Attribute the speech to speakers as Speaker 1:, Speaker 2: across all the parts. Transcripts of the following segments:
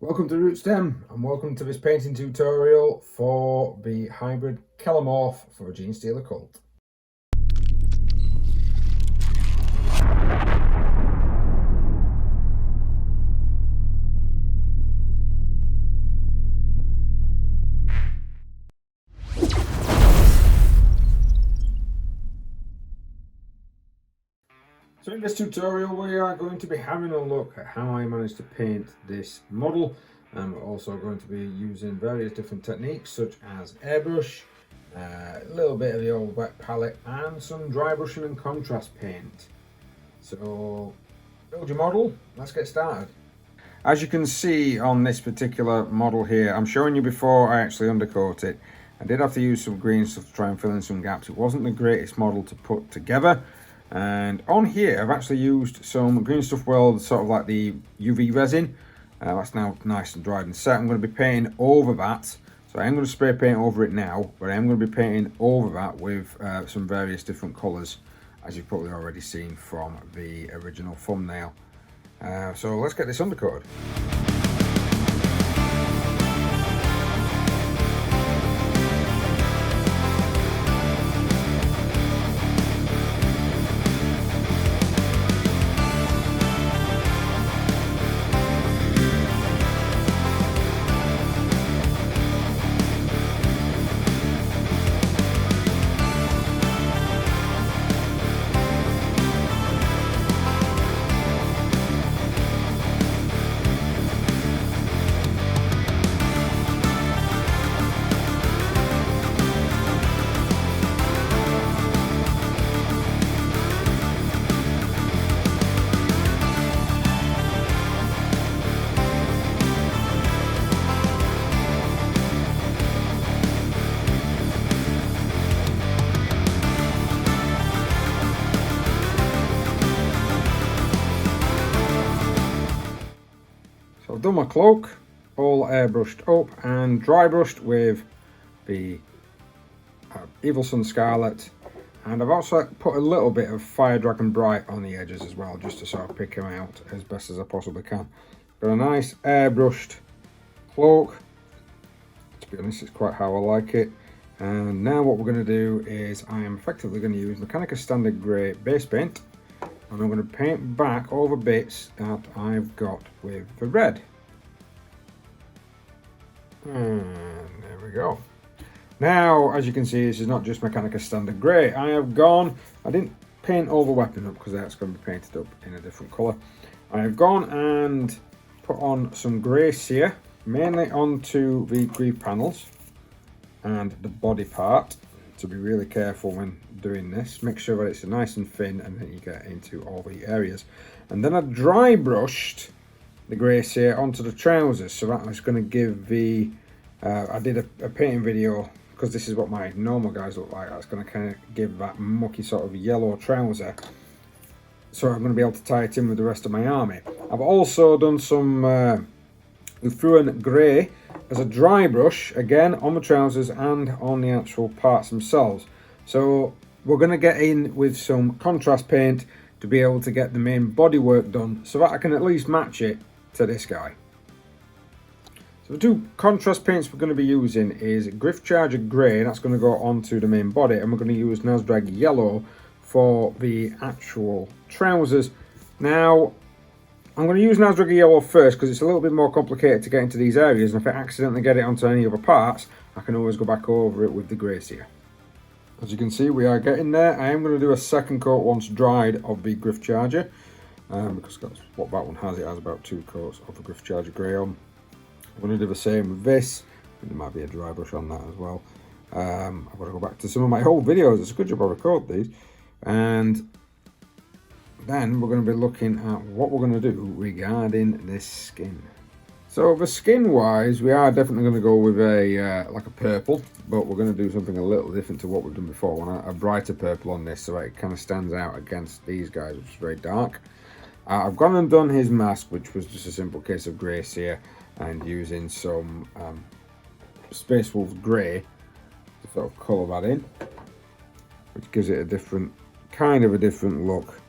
Speaker 1: Welcome to Rootstem and welcome to this painting tutorial for the hybrid Kelemorph for a Genestealer cult. So in this tutorial we are going to be having a look at how I managed to paint this model. We're also going to be using various different techniques such as airbrush, a little bit of the old wet palette and some dry brushing and contrast paint. So build your model, let's get started. As you can see on this particular model here, I'm showing you before I actually undercoat it. I did have to use some green stuff to try and fill in some gaps. It wasn't the greatest model to put together. And on here, I've actually used some green stuff weld, sort of like the UV resin. That's now nice and dried and set. I'm going to be painting over that. So I am going to spray paint over it now, but I am going to be painting over that with some various different colours, as you've probably already seen from the original thumbnail. So let's get this undercoated. I've done my cloak, all airbrushed up and dry brushed with the Evil Sun Scarlet, and I've also put a little bit of Fire Dragon Bright on the edges as well, just to sort of pick them out as best as I possibly can. Got a nice airbrushed cloak. To be honest, it's quite how I like it. And now what we're going to do is I am effectively going to use Mechanica Standard Grey base paint, and I'm going to paint back over bits that I've got with the red. And there we go. Now, as you can see, this is not just Mechanica Standard Grey. I didn't paint all the weapon up because that's going to be painted up in a different colour. I have gone and put on some grey sear, mainly onto the grief panels and the body part. To be really careful when doing this, make sure that it's nice and thin and then you get into all the areas. And then I dry brushed the grey sear onto the trousers, so that was going to give the I did a painting video because this is what my normal guys look like. That's going to kind of give that mucky sort of yellow trouser, so I'm going to be able to tie it in with the rest of my army. I've also done some Luthruan grey as a dry brush, again on the trousers and on the actual parts themselves. So we're going to get in with some contrast paint to be able to get the main bodywork done, so that I can at least match it to this guy. So the two contrast paints we're going to be using is Griff Charger Grey, and that's going to go onto the main body, and we're going to use Nazdrag Yellow for the actual trousers. Now, I'm going to use Nazdrag Yellow first because it's a little bit more complicated to get into these areas, and if I accidentally get it onto any other parts, I can always go back over it with the grey sear. As you can see, we are getting there. I am going to do a second coat once dried of the Griff Charger, because that's what that one has. It has about 2 coats of the Griff Charger Grey on. I'm going to do the same with this. There might be a dry brush on that as well. I've got to go back to some of my old videos. It's a good job I record these. And then we're going to be looking at what we're going to do regarding this skin. So the skin wise, we are definitely going to go with a like a purple, but we're going to do something a little different to what we've done before. We want a brighter purple on this so it kind of stands out against these guys, which is very dark. I've gone and done his mask, which was just a simple case of grey sear and using some Space Wolf Grey to sort of colour that in, which gives it a different, kind of a different look.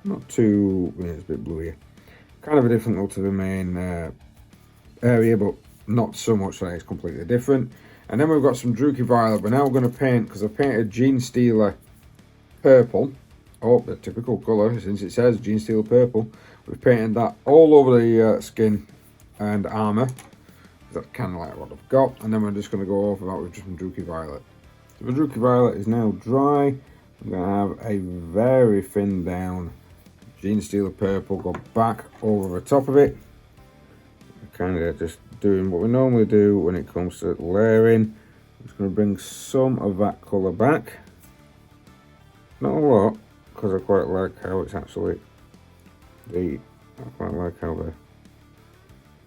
Speaker 1: Not too, it's a bit bluey. Kind of a different look to the main area, but not so much that it's completely different. And then we've got some Druky Violet. We're now going to paint, because I painted Genestealer purple. Oh, the typical colour, since it says Genestealer purple. We've painted that all over the skin and armour. That's kind of like what I've got. And then we're just going to go over that with just some Druky Violet. So the Druky Violet is now dry. I'm going to have a very thin down Genestealer purple go back over the top of it. Kind of just doing what we normally do when it comes to layering. I'm just going to bring some of that colour back. Not a lot, because I quite like how it's actually I quite like how the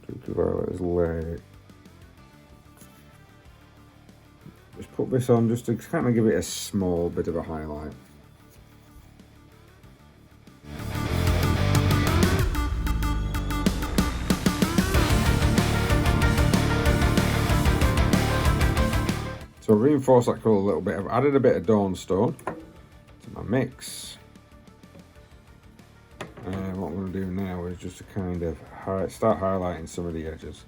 Speaker 1: Druky Violet is laid. Just put this on just to kind of give it a small bit of a highlight. So reinforce that colour a little bit. I've added a bit of Dawnstone to my mix. And what I'm going to do now is just to kind of start highlighting some of the edges.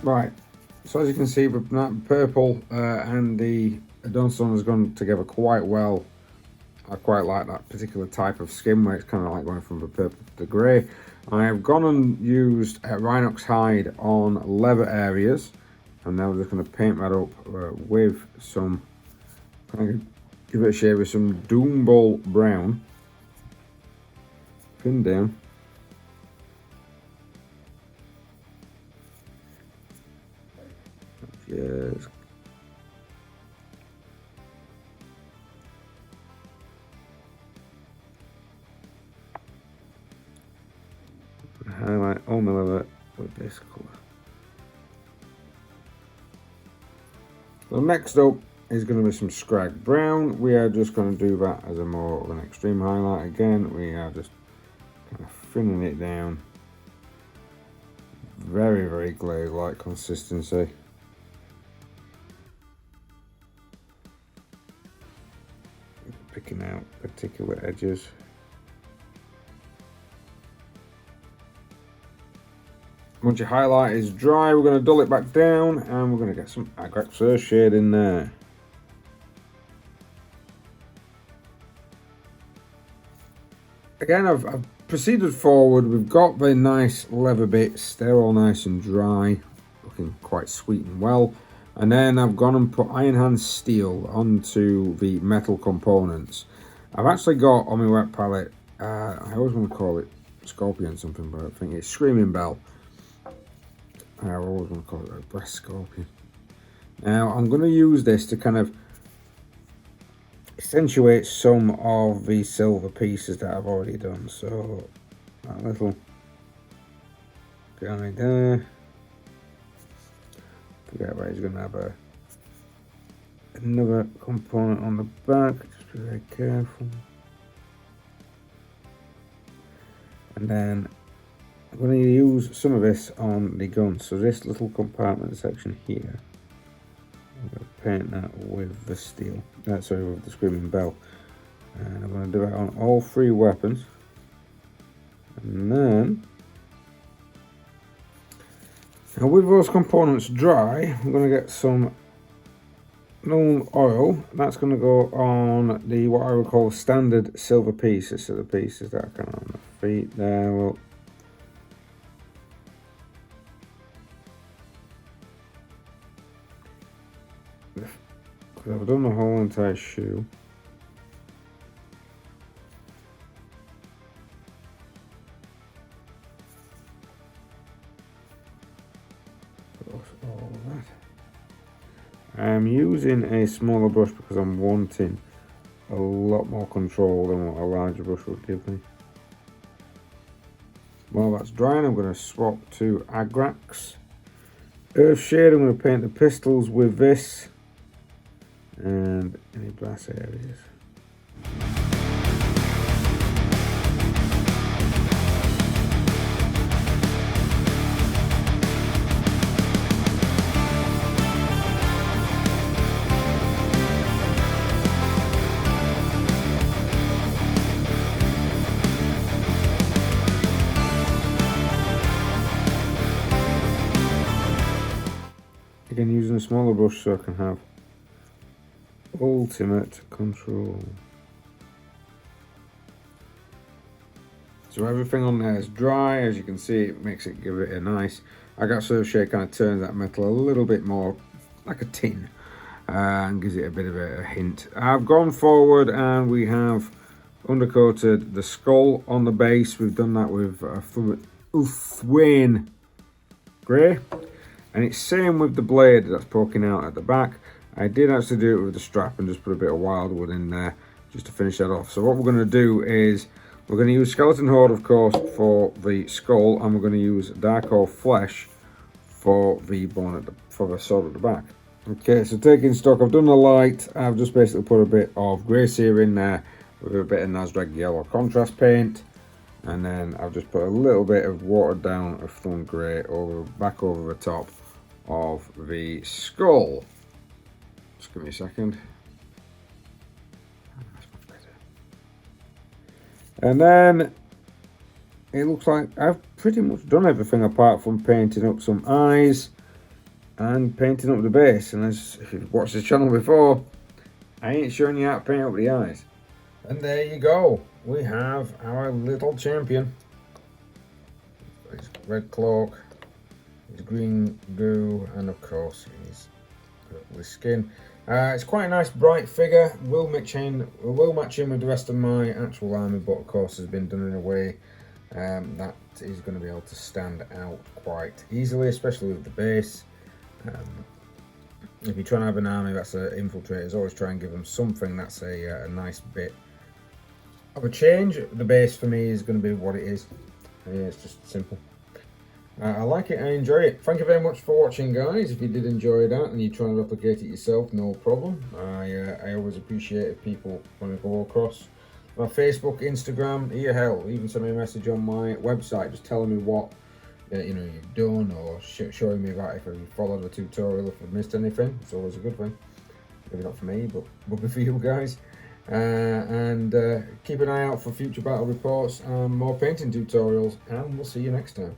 Speaker 1: Right, so as you can see, that purple and the Dawnstone has gone together quite well. I quite like that particular type of skin where it's kind of like going from the purple to the grey. I have gone and used Rhinox hide on leather areas, and now we're just going to paint that up with some, give it a shade with some Doomball brown. Pin down. Yes. Highlight all my leather with this colour. So next up is going to be some Scrag Brown. We are just going to do that as a more of an extreme highlight. Again, we are just kind of thinning it down. Very, very glaze-like consistency. Picking out particular edges. Once your highlight is dry, we're going to dull it back down and we're going to get some Agrax shade in there. Again, I've proceeded forward. We've got the nice leather bits. They're all nice and dry, looking quite sweet and well. And then I've gone and put Iron Hand Steel onto the metal components. I've actually got on my wet palette, I always want to call it Scorpion something, but I think it's Screaming Bell. I always want to call it a Breast Scorpion. Now I'm going to use this to kind of accentuate some of the silver pieces that I've already done. So that little guy there. Forget about it, he's going to have another component on the back. Just be very careful. And then I'm going to use some of this on the gun. So this little compartment section here, I'm going to paint that with the steel. Sorry, with the Screaming Bell. And I'm going to do it on all three weapons. And then, now with those components dry, I'm going to get some Null oil. That's going to go on the what I would call standard silver pieces. So the pieces that are kind of on the feet there. Well, I've done the whole entire shoe. All that. I'm using a smaller brush because I'm wanting a lot more control than what a larger brush would give me. While that's drying, I'm going to swap to Agrax Earth Shade. I'm going to paint the pistols with this and any brass areas. again using a smaller brush so I can have ultimate control. So everything on there is dry. As you can see, it makes it give it a nice agate surf shade, kind of turns that metal a little bit more like a tin and gives it a bit of a hint. I've gone forward and we have undercoated the skull on the base. We've done that with Ulthwain grey, and it's same with the blade that's poking out at the back. I did actually do it with the strap and just put a bit of wildwood in there just to finish that off. So what we're going to do is we're going to use Skeleton Horde, of course, for the skull, and we're going to use Dark Oak Flesh for the bone for the sword at the back. Okay, so taking stock, I've done the light. I've just basically put a bit of grey sear in there with a bit of Nasrag yellow contrast paint, and then I've just put a little bit of watered down of Thun grey back over the top of the skull. Just give me a second. And then it looks like I've pretty much done everything apart from painting up some eyes and painting up the base. And as if you've watched the channel before, I ain't showing you how to paint up the eyes. And there you go. We have our little champion. His red cloak, his green goo, and of course his purple skin. It's quite a nice bright figure. Will match in with the rest of my actual army, but of course has been done in a way that is going to be able to stand out quite easily, especially with the base. If you're trying to have an army that's infiltrators, always try and give them something that's a nice bit of a change. The base for me is going to be what it is. Yeah, it's just simple. I like it, I enjoy it. Thank you very much for watching, guys. If you did enjoy that and you're trying to replicate it yourself, no problem. I always appreciate if people want to go across my Facebook, Instagram, hell, even send me a message on my website just telling me what you've done, or showing me about if you followed the tutorial, if I've missed anything. It's always a good thing. Maybe not for me, but maybe for you guys. And keep an eye out for future battle reports and more painting tutorials, and we'll see you next time.